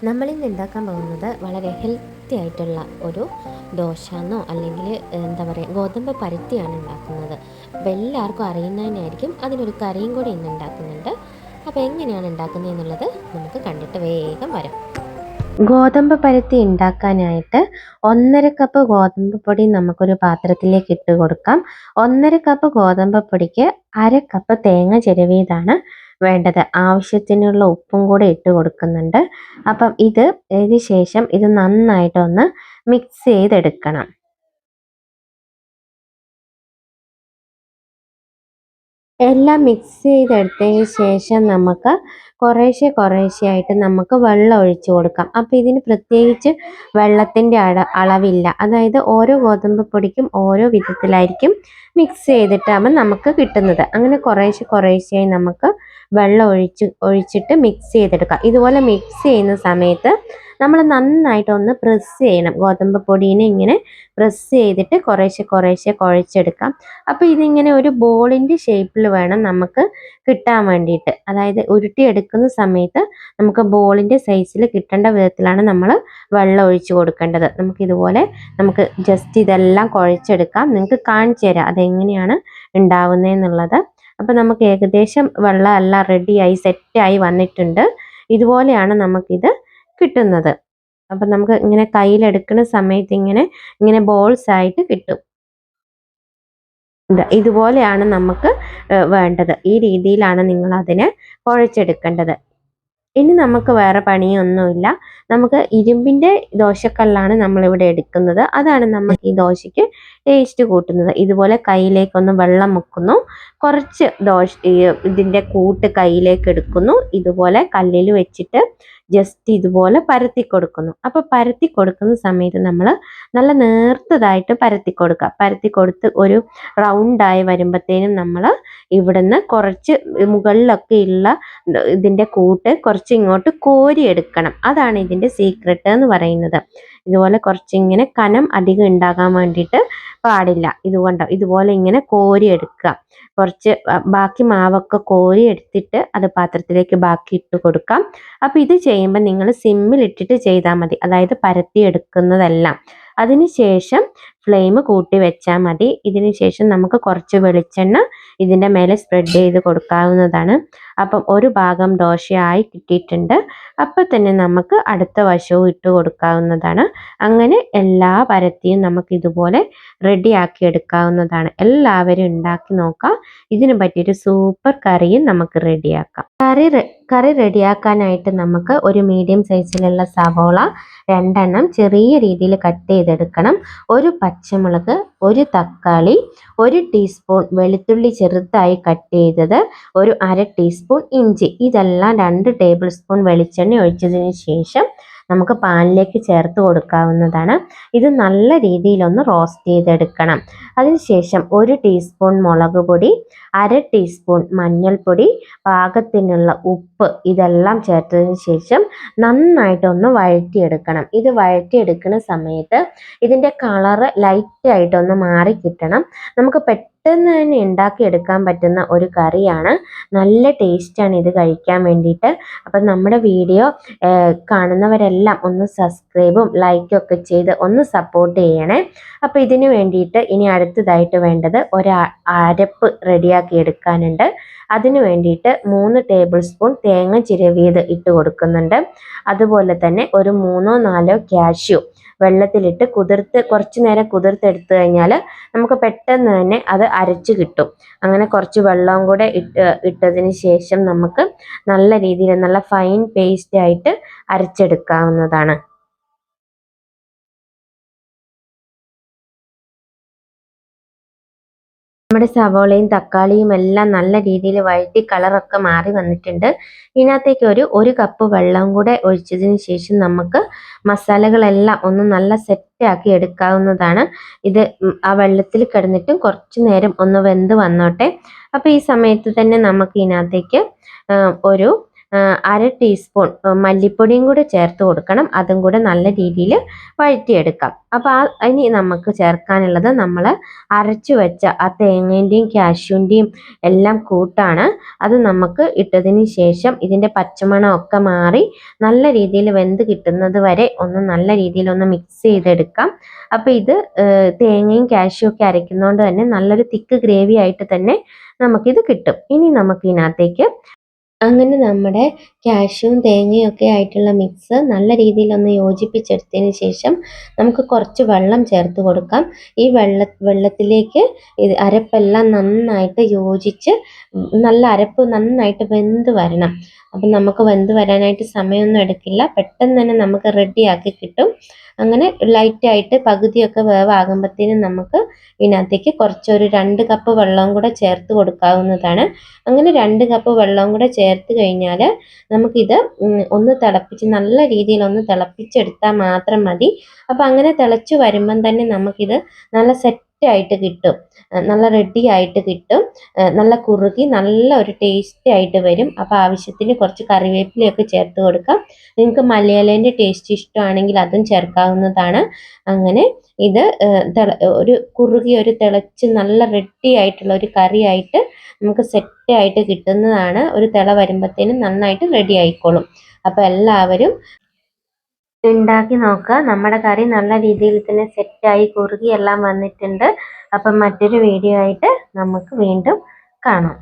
നമ്മളിന്ന് ഉണ്ടാക്കാൻ പോകുന്നത് വളരെ ഹെൽത്തി ആയിട്ടുള്ള ഒരു ദോശ എന്നോ അല്ലെങ്കിൽ എന്താ പറയുക ഗോതമ്പ് പരുത്തിയാണ് ഉണ്ടാക്കുന്നത്. അപ്പോൾ എല്ലാവർക്കും അറിയുന്നതിനായിരിക്കും, അതിനൊരു കറിയും കൂടി ഇന്ന് ഉണ്ടാക്കുന്നുണ്ട്. അപ്പോൾ എങ്ങനെയാണ് ഉണ്ടാക്കുന്നത് എന്നുള്ളത് നമുക്ക് കണ്ടിട്ട് വേഗം വരാം. ഗോതമ്പ് പരുത്തി ഉണ്ടാക്കാനായിട്ട് 1.5 കപ്പ് ഗോതമ്പ് പൊടി നമുക്കൊരു പാത്രത്തിലേക്ക് ഇട്ട് കൊടുക്കാം. 1.5 കപ്പ് ഗോതമ്പ് പൊടിക്ക് 1/2 കപ്പ് തേങ്ങ ചിരവിയതാണ് വേണ്ടത്. ആവശ്യത്തിനുള്ള ഉപ്പും കൂടെ ഇട്ട് കൊടുക്കുന്നുണ്ട്. അപ്പം ഇതിന് ശേഷം ഇത് നന്നായിട്ടൊന്ന് മിക്സ് ചെയ്തെടുക്കണം. എല്ലാം മിക്സ് ചെയ്തെടുത്തതിന് ശേഷം നമുക്ക് കുറേശ്ശെ ആയിട്ട് വെള്ളം ഒഴിച്ചു കൊടുക്കാം. അപ്പോൾ ഇതിന് പ്രത്യേകിച്ച് വെള്ളത്തിൻ്റെ അളവില്ല. അതായത് ഓരോ ഗോതമ്പ് പൊടിക്കും ഓരോ വിധത്തിലായിരിക്കും മിക്സ് ചെയ്തിട്ടാകുമ്പോൾ നമുക്ക് കിട്ടുന്നത്. അങ്ങനെ കുറേശ്ശെയായി നമുക്ക് വെള്ളം ഒഴിച്ചിട്ട് മിക്സ് ചെയ്തെടുക്കാം. ഇതുപോലെ മിക്സ് ചെയ്യുന്ന സമയത്ത് നമ്മൾ നന്നായിട്ടൊന്ന് പ്രസ് ചെയ്യണം. ഗോതമ്പ് പൊടീനെ ഇങ്ങനെ പ്രസ് ചെയ്തിട്ട് കുറേശ്ശെ കുഴച്ചെടുക്കാം. അപ്പോൾ ഇതിങ്ങനെ ഒരു ബോളിൻ്റെ ഷേപ്പിൽ വേണം നമുക്ക് കിട്ടാൻ വേണ്ടിയിട്ട്. അതായത് ഉരുട്ടിയെടുക്കുന്ന സമയത്ത് നമുക്ക് ബോളിൻ്റെ സൈസിൽ കിട്ടേണ്ട വിധത്തിലാണ് നമ്മൾ വെള്ളം ഒഴിച്ച് കൊടുക്കേണ്ടത്. നമുക്കിതുപോലെ ജസ്റ്റ് ഇതെല്ലാം കുഴച്ചെടുക്കാം. നിങ്ങൾക്ക് കാണിച്ചു തരാം അതെങ്ങനെയാണ് ഉണ്ടാവുന്നതെന്നുള്ളത്. അപ്പോൾ നമുക്ക് ഏകദേശം വെള്ളം എല്ലാം റെഡിയായി സെറ്റായി വന്നിട്ടുണ്ട്. ഇതുപോലെയാണ് നമുക്കിത് കിട്ടുന്നത്. അപ്പം നമുക്ക് ഇങ്ങനെ കയ്യിലെടുക്കുന്ന സമയത്ത് ഇങ്ങനെ ബോൾസ് ആയിട്ട് കിട്ടും. ഇതുപോലെയാണ് നമുക്ക് വേണ്ടത്. ഈ രീതിയിലാണ് നിങ്ങൾ അതിനെ കുഴച്ചെടുക്കേണ്ടത്. ഇനി നമുക്ക് വേറെ പണിയൊന്നുമില്ല. നമുക്ക് ഇരുമ്പിൻ്റെ ദോശക്കല്ലാണ് നമ്മളിവിടെ എടുക്കുന്നത്. അതാണ് നമുക്ക് ഈ ദോശയ്ക്ക് ടേസ്റ്റ് കൂട്ടുന്നത്. ഇതുപോലെ കയ്യിലേക്കൊന്ന് വെള്ളം മുക്കുന്നു, കുറച്ച് ഇതിൻ്റെ കൂട്ട് കയ്യിലേക്ക് എടുക്കുന്നു, ഇതുപോലെ കല്ലിൽ വെച്ചിട്ട് ജസ്റ്റ് ഇതുപോലെ പരത്തി കൊടുക്കുന്നു. അപ്പോൾ പരത്തി കൊടുക്കുന്ന സമയത്ത് നമ്മൾ നല്ല നേർത്തതായിട്ട് പരത്തി കൊടുക്കുക. പരത്തി കൊടുത്ത് ഒരു റൗണ്ടായി വരുമ്പോഴത്തേനും നമ്മൾ ഇവിടുന്ന് കുറച്ച് മുകളിലൊക്കെ ഉള്ള ഇതിൻ്റെ കൂട്ട് കുറച്ച് ഇങ്ങോട്ട് കോരിയെടുക്കണം. അതാണ് ഇതിൻ്റെ സീക്രട്ട് എന്ന് പറയുന്നത്. ഇതുപോലെ കുറച്ചിങ്ങനെ കനം അധികം ഉണ്ടാകാൻ വേണ്ടിയിട്ട് പാടില്ല. ഇതുപോലെ ഇങ്ങനെ കോരിയെടുക്കുക. കുറച്ച് ബാക്കി മാവൊക്കെ കോരി എടുത്തിട്ട് അത് പാത്രത്തിലേക്ക് ബാക്കി ഇട്ട് കൊടുക്കാം. അപ്പോൾ ഇത് ചെയ്യുമ്പോൾ നിങ്ങൾ സിമ്മിലിട്ടിട്ട് ചെയ്താൽ മതി. അതായത് പരത്തി എടുക്കുന്നതെല്ലാം. അതിനുശേഷം ഫ്ലെയിം കൂട്ടി വെച്ചാൽ മതി. ഇതിന് ശേഷം നമുക്ക് കുറച്ച് വെളിച്ചെണ്ണ ഇതിൻ്റെ മേലെ സ്പ്രെഡ് ചെയ്ത് കൊടുക്കാവുന്നതാണ്. അപ്പം ഒരു ഭാഗം ദോശയായി കിട്ടിയിട്ടുണ്ട്. അപ്പം തന്നെ നമുക്ക് അടുത്ത വശവും ഇട്ട് കൊടുക്കാവുന്നതാണ്. അങ്ങനെ എല്ലാ പരത്തിയും നമുക്ക് ഇതുപോലെ റെഡിയാക്കി എടുക്കാവുന്നതാണ്. എല്ലാവരും ഉണ്ടാക്കി നോക്കാം. ഇതിന് പറ്റിയൊരു സൂപ്പർ കറിയും നമുക്ക് റെഡിയാക്കാം. കറി റെഡിയാക്കാനായിട്ട് നമുക്ക് ഒരു മീഡിയം സൈസിലുള്ള സവോള 2 എണ്ണം ചെറിയ രീതിയിൽ കട്ട് ചെയ്തെടുക്കണം. ഒരു പച്ചമുളക്, ഒരു തക്കാളി, 1 ടീസ്പൂൺ വെളുത്തുള്ളി ചെറുതായി കട്ട് ചെയ്തത്, ഒരു 1/2 ടീസ്പൂൺ ഇഞ്ചി. ഇതെല്ലാം 2 ടേബിൾ സ്പൂൺ വെളിച്ചെണ്ണ ഒഴിച്ചതിന് ശേഷം നമുക്ക് പാനിലേക്ക് ചേർത്ത് കൊടുക്കാവുന്നതാണ്. ഇത് നല്ല രീതിയിലൊന്ന് റോസ്റ്റ് ചെയ്തെടുക്കണം. അതിനുശേഷം 1 ടീസ്പൂൺ മുളക് പൊടി, 1/2 ടീസ്പൂൺ മഞ്ഞൾപ്പൊടി, പാകത്തിനുള്ള ഉപ്പ് ഇതെല്ലാം ചേർത്തതിന് ശേഷം നന്നായിട്ടൊന്ന് വഴറ്റിയെടുക്കണം. ഇത് വഴറ്റിയെടുക്കുന്ന സമയത്ത് ഇതിൻ്റെ കളറ് ലൈറ്റായിട്ടൊന്ന് മാറി കിട്ടണം. നമുക്ക് പെട്ടെന്ന് തന്നെ ഉണ്ടാക്കിയെടുക്കാൻ പറ്റുന്ന ഒരു കറിയാണ്. നല്ല ടേസ്റ്റാണ് ഇത് കഴിക്കാൻ വേണ്ടിയിട്ട്. അപ്പം നമ്മുടെ വീഡിയോ കാണുന്നവരെല്ലാം ഒന്ന് സബ്സ്ക്രൈബും ലൈക്കും ഒക്കെ ചെയ്ത് ഒന്ന് സപ്പോർട്ട് ചെയ്യണേ. അപ്പോൾ ഇതിന് വേണ്ടിയിട്ട് ഇനി അടുത്തതായിട്ട് വേണ്ടത് അരപ്പ് റെഡിയാക്കി എടുക്കാനുണ്ട്. അതിന് വേണ്ടിയിട്ട് 3 ടേബിൾ സ്പൂൺ തേങ്ങ ചിരവിയത് ഇട്ട് കൊടുക്കുന്നുണ്ട്. അതുപോലെ തന്നെ ഒരു 3-4 കാഷ്യൂ വെള്ളത്തിലിട്ട് കുറച്ച് നേരം കുതിർത്തെടുത്തു കഴിഞ്ഞാൽ നമുക്ക് പെട്ടെന്ന് തന്നെ അത് അരച്ച് കിട്ടും. അങ്ങനെ കുറച്ച് വെള്ളവും കൂടെ ഇട്ടതിന് ശേഷം നമുക്ക് നല്ല രീതിയിൽ നല്ല ഫൈൻ പേസ്റ്റ് ആയിട്ട് അരച്ചെടുക്കാവുന്നതാണ്. നമ്മുടെ സവോളയും തക്കാളിയും എല്ലാം നല്ല രീതിയിൽ വഴറ്റി കളറൊക്കെ മാറി വന്നിട്ടുണ്ട്. ഇതിനകത്തേക്ക് ഒരു കപ്പ് വെള്ളം കൂടെ ഒഴിച്ചതിന് ശേഷം നമുക്ക് മസാലകളെല്ലാം ഒന്ന് നല്ല സെറ്റാക്കി എടുക്കാവുന്നതാണ്. ഇത് ആ വെള്ളത്തിൽ കിടന്നിട്ടും കുറച്ച് നേരം ഒന്ന് വെന്ത് വന്നോട്ടെ. അപ്പോൾ ഈ സമയത്ത് തന്നെ നമുക്ക് ഇതിനകത്തേക്ക് ഒരു 1/2 ടീസ്പൂൺ മല്ലിപ്പൊടിയും കൂടെ ചേർത്ത് കൊടുക്കണം. അതും കൂടെ നല്ല രീതിയിൽ വഴറ്റിയെടുക്കാം. അപ്പോൾ ഇനി നമുക്ക് ചേർക്കാനുള്ളത് നമ്മൾ അരച്ചു വെച്ച ആ തേങ്ങേൻ്റെയും കാഷ്യൂൻ്റെയും എല്ലാം കൂട്ടാണ്. അത് നമുക്ക് ഇട്ടതിന് ശേഷം ഇതിൻ്റെ പച്ചമണം ഒക്കെ മാറി നല്ല രീതിയിൽ വെന്ത് കിട്ടുന്നത് വരെ ഒന്ന് നല്ല രീതിയിൽ ഒന്ന് മിക്സ് ചെയ്തെടുക്കാം. അപ്പോൾ ഇത് തേങ്ങയും കാഷ്യൂ ഒക്കെ അരയ്ക്കുന്നതുകൊണ്ട് തന്നെ നല്ലൊരു തിക്ക് ഗ്രേവി ആയിട്ട് തന്നെ നമുക്കിത് കിട്ടും. ഇനി നമുക്ക് ഇതിനകത്തേക്ക് അങ്ങനെ നമ്മുടെ കാഷ്യൂവും തേങ്ങയും ഒക്കെ ആയിട്ടുള്ള മിക്സ് നല്ല രീതിയിലൊന്ന് യോജിപ്പിച്ചെടുത്തതിന് ശേഷം നമുക്ക് കുറച്ച് വെള്ളം ചേർത്ത് കൊടുക്കാം. ഈ വെള്ളത്തിലേക്ക് അരപ്പെല്ലാം നന്നായിട്ട് യോജിച്ച് നല്ല അരപ്പ് നന്നായിട്ട് വെന്ത് വരണം. അപ്പം നമുക്ക് വെന്ത് വരാനായിട്ട് സമയമൊന്നും എടുക്കില്ല, പെട്ടെന്ന് തന്നെ നമുക്ക് റെഡിയാക്കി കിട്ടും. അങ്ങനെ ലൈറ്റായിട്ട് പകുതിയൊക്കെ വേവാകുമ്പോഴത്തേനും നമുക്ക് ഇതിനകത്തേക്ക് കുറച്ചൊരു 2 കപ്പ് വെള്ളവും കൂടെ ചേർത്ത് കൊടുക്കാവുന്നതാണ്. അങ്ങനെ 2 കപ്പ് വെള്ളവും കൂടെ ചേർത്ത് കഴിഞ്ഞാൽ നമുക്കിത് ഒന്ന് തിളപ്പിച്ച് നല്ല രീതിയിൽ ഒന്ന് തിളപ്പിച്ചെടുത്താൽ മാത്രം മതി. അപ്പം അങ്ങനെ തിളച്ച് വരുമ്പം തന്നെ നമുക്കിത് നല്ല സെറ്റായിട്ട് കിട്ടും, നല്ല റെഡി ആയിട്ട് കിട്ടും. നല്ല കുറുകി നല്ല ഒരു ടേസ്റ്റി ആയിട്ട് വരും. അപ്പോൾ ആവശ്യത്തിന് കുറച്ച് കറിവേപ്പിലയൊക്കെ ചേർത്ത് കൊടുക്കാം. നിങ്ങൾക്ക് മലയിലേൻ്റെ ടേസ്റ്റ് ഇഷ്ടമാണെങ്കിൽ അതും ചേർക്കാവുന്നതാണ്. അങ്ങനെ ഇത് ഒരു കുറുകി ഒരു തിളച്ച് നല്ല റെഡി ആയിട്ടുള്ള ഒരു കറിയായിട്ട് നമുക്ക് സെറ്റായിട്ട് കിട്ടുന്നതാണ്. ഒരു തിള വരുമ്പോഴത്തേനും നന്നായിട്ട് റെഡി ആയിക്കോളും. അപ്പോൾ എല്ലാവരും ഉണ്ടാക്കി നോക്കുക. നമ്മുടെ കറി നല്ല രീതിയിൽ തന്നെ സെറ്റായി കുറുകി എല്ലാം വന്നിട്ടുണ്ട്. അപ്പം മറ്റൊരു വീഡിയോ ആയിട്ട് നമുക്ക് വീണ്ടും കാണാം.